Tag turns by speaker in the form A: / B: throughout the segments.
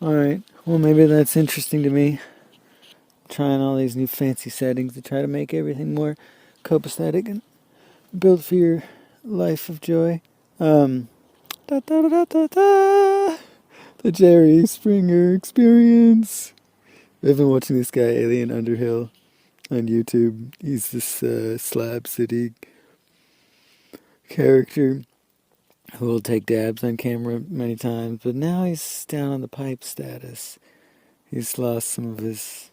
A: Alright, well, maybe that's interesting to me. Trying all these new fancy settings to try to make everything more copacetic and build for your life of joy. Um, da da da da da da. The Jerry Springer Experience. I've been watching this guy, Alien Underhill, on YouTube. He's this Slab City character who will take dabs on camera many times, but now he's down on the pipe status. He's lost some of his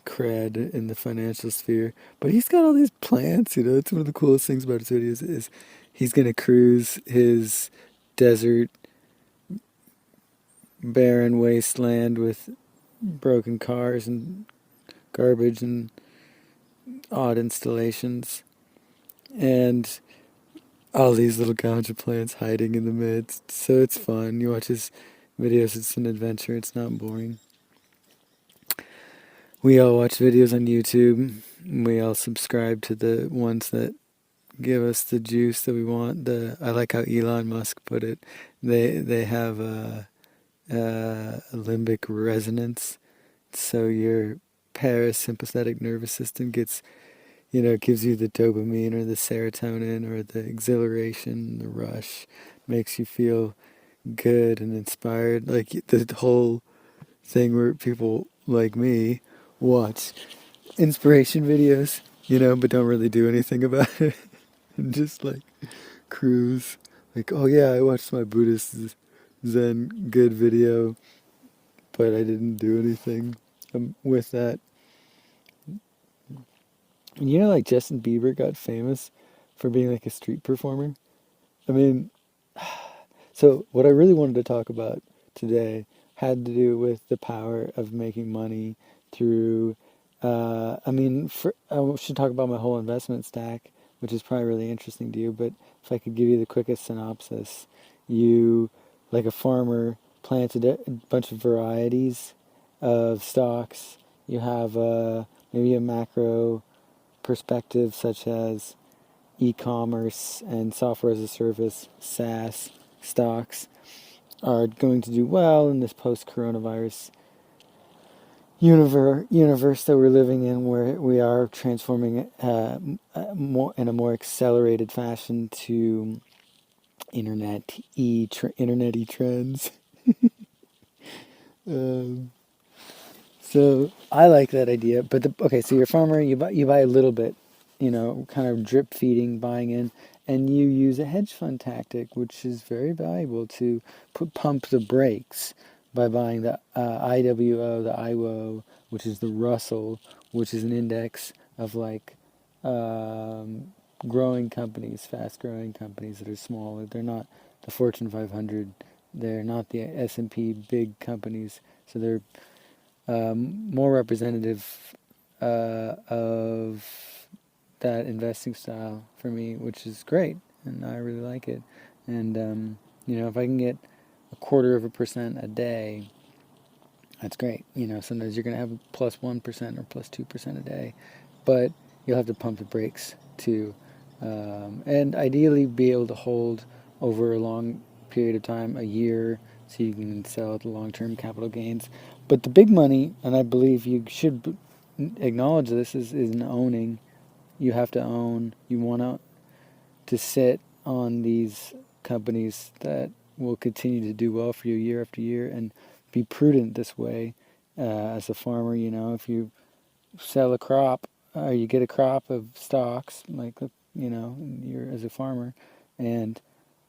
A: cred in the financial sphere, but he's got all these plants. It's one of the coolest things about his videos is he's gonna cruise his desert, barren wasteland with broken cars and garbage and odd installations, and all these little ganja plants hiding in the midst. So it's fun. You watch his videos, it's an adventure, it's not boring. We all watch videos on YouTube. We all subscribe to the ones that give us the juice that we want. I like how Elon Musk put it. They have a limbic resonance, so your parasympathetic nervous system gets, gives you the dopamine or the serotonin or the exhilaration, the rush, makes you feel good and inspired. Like the whole thing where people like me watch inspiration videos, but don't really do anything about it. And just like cruise. Like, oh yeah, I watched my Buddhist Zen good video, but I didn't do anything with that. And like Justin Bieber got famous for being like a street performer. I mean, so what I really wanted to talk about today had to do with the power of making money through. I should talk about my whole investment stack, which is probably really interesting to you. But if I could give you the quickest synopsis, you, like a farmer, planted a bunch of varieties of stocks. You have maybe a macro perspective, such as e-commerce and software as a service, SaaS stocks are going to do well in this post-coronavirus universe that we're living in, where we are transforming more in a more accelerated fashion to internet trends. Um, so I like that idea. But okay, so you're a farmer, you buy a little bit, kind of drip feeding, buying in, and you use a hedge fund tactic, which is very valuable to pump the brakes by buying the IWO, the IWO, which is the Russell, which is an index of like um, growing companies, fast growing companies that are small. They're not the Fortune 500. They're not the S&P big companies. So they're more representative of that investing style for me, which is great, and I really like it. And if I can get 0.25% a day, that's great. Sometimes you're going to have +1% or +2% a day, but you'll have to pump the brakes too, and ideally be able to hold over a long period of time, a year, so you can sell at the long-term capital gains. But the big money, and I believe you should acknowledge this, is in owning. You have to own. You want to sit on these companies that will continue to do well for you year after year, and be prudent this way. As a farmer, if you sell a crop, or you get a crop of stocks, like you're as a farmer, and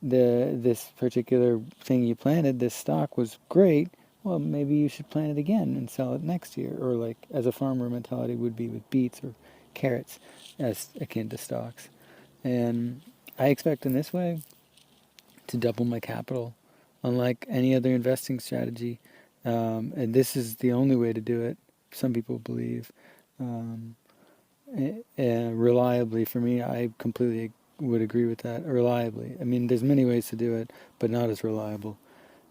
A: this particular thing you planted, this stock was great. Well, maybe you should plant it again and sell it next year, or like as a farmer mentality would be with beets or carrots, as akin to stocks. And I expect in this way to double my capital, unlike any other investing strategy. And this is the only way to do it, some people believe. Um, Reliably, for me, I completely would agree with that. Reliably. I mean, there's many ways to do it, but not as reliable.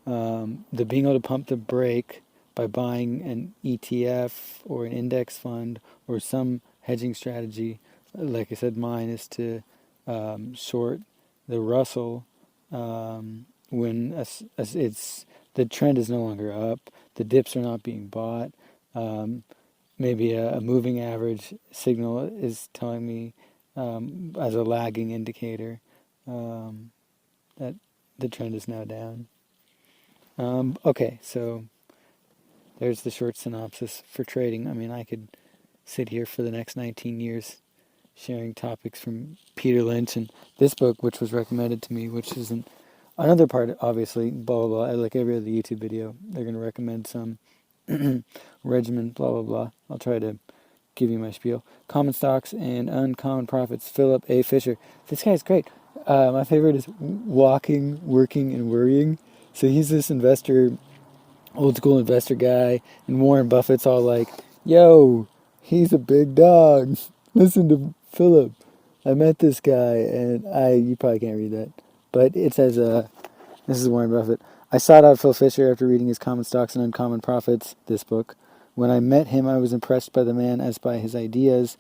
A: The being able to pump the brake by buying an ETF or an index fund or some hedging strategy, like I said, mine is to short the Russell when as it's the trend is no longer up. The dips are not being bought. Maybe a moving average signal is telling me as a lagging indicator that the trend is now down. Okay, so there's the short synopsis for trading. I mean, I could sit here for the next 19 years sharing topics from Peter Lynch and this book, which was recommended to me, which isn't another part, obviously, blah, blah, blah. Like every other YouTube video, they're going to recommend some regimen, blah, blah, blah. I'll try to give you my spiel. Common Stocks and Uncommon Profits, Philip A. Fisher. This guy's great. My favorite is Walking, Working, and Worrying. So he's this investor, old school investor guy, and Warren Buffett's all like, yo, he's a big dog. Listen to Philip. I met this guy, and you probably can't read that, but it says, this is Warren Buffett. I sought out Phil Fisher after reading his Common Stocks and Uncommon Profits, this book. When I met him, I was impressed by the man as by his ideas.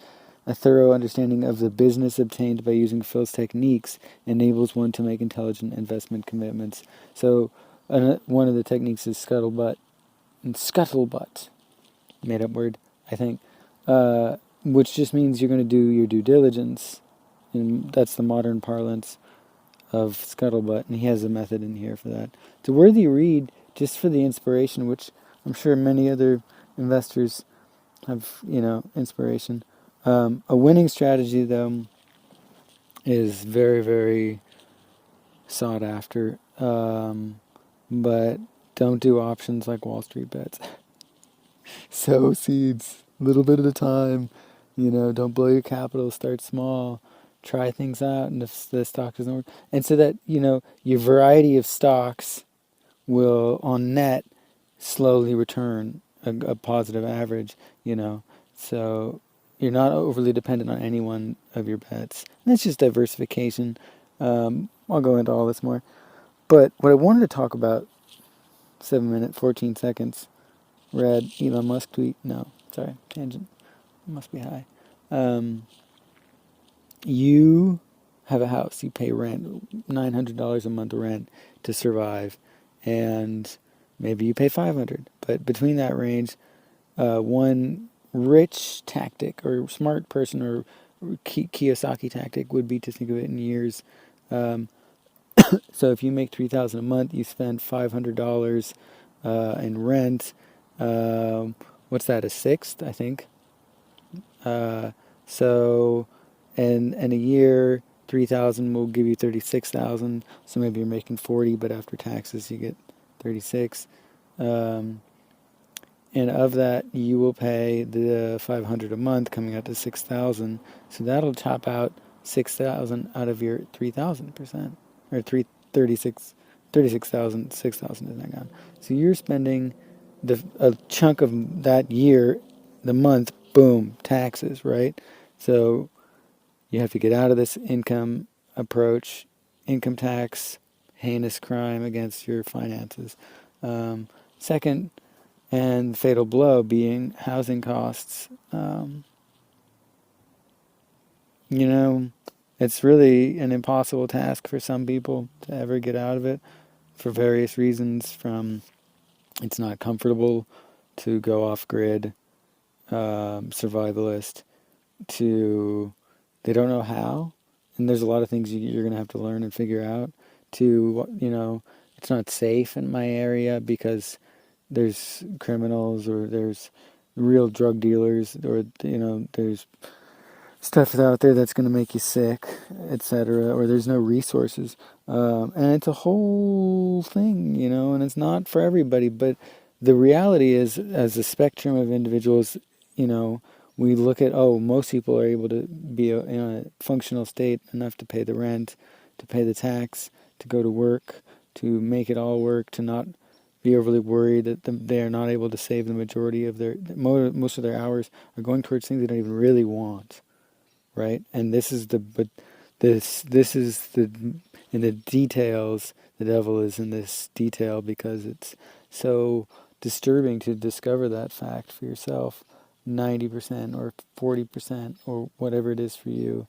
A: A thorough understanding of the business obtained by using Phil's techniques enables one to make intelligent investment commitments. So one of the techniques is scuttlebutt. And scuttlebutt, made up word, I think, which just means you're going to do your due diligence. And that's the modern parlance of scuttlebutt, and he has a method in here for that. It's a worthy read just for the inspiration, which I'm sure many other investors have, inspiration. A winning strategy, though, is very, very sought after, but don't do options like Wall Street bets. Sow seeds, a little bit at a time. Don't blow your capital, start small. Try things out, and if the stock doesn't work, and so that your variety of stocks will, on net, slowly return a positive average. So you're not overly dependent on any one of your bets. And it's just diversification. I'll go into all this more, but what I wanted to talk about, 7 minutes 14 seconds. Read Elon Musk tweet. No, sorry, tangent. Must be high. You have a house, you pay rent, $900 a month rent to survive, and maybe you pay $500. But between that range, one rich tactic or smart person or Kiyosaki tactic would be to think of it in years. So if you make $3,000 a month, you spend $500 in rent. What's that? A sixth, I think. So. And a year, 3,000 will give you 36,000. So maybe you're making 40, but after taxes you get 36. And of that, you will pay the 500 a month, coming out to 6,000. So that'll chop out 6,000 out of your 3,000%, or 36,000. 6,000 is not gone. So you're spending a chunk of that year, the month, boom, taxes, right? So you have to get out of this income approach, income tax, heinous crime against your finances. Second, and fatal blow being housing costs. It's really an impossible task for some people to ever get out of it for various reasons, from it's not comfortable to go off grid, survivalist, to they don't know how, and there's a lot of things you're going to have to learn and figure out. It's not safe in my area because there's criminals, or there's real drug dealers, or there's stuff out there that's going to make you sick, etc. Or there's no resources, and it's a whole thing, and it's not for everybody. But the reality is, as a spectrum of individuals, we look at, most people are able to be in a functional state enough to pay the rent, to pay the tax, to go to work, to make it all work, to not be overly worried that they are not able to save the majority of most of their hours are going towards things they don't even really want, right? And this is in the details. The devil is in this detail, because it's so disturbing to discover that fact for yourself. 90% or 40% or whatever it is for you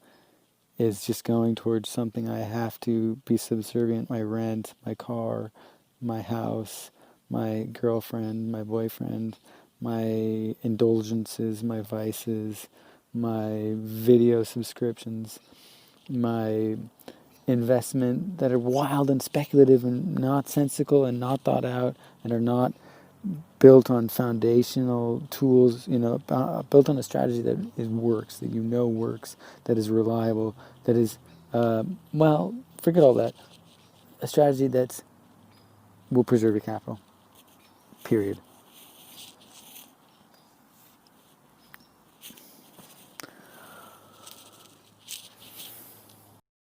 A: is just going towards something I have to be subservient: my rent, my car, my house, my girlfriend, my boyfriend, my indulgences, my vices, my video subscriptions, my investment that are wild and speculative and not sensical and not thought out and are not built on foundational tools, built on a strategy that works, that works, that is reliable, that is, forget all that. A strategy that will preserve your capital. Period.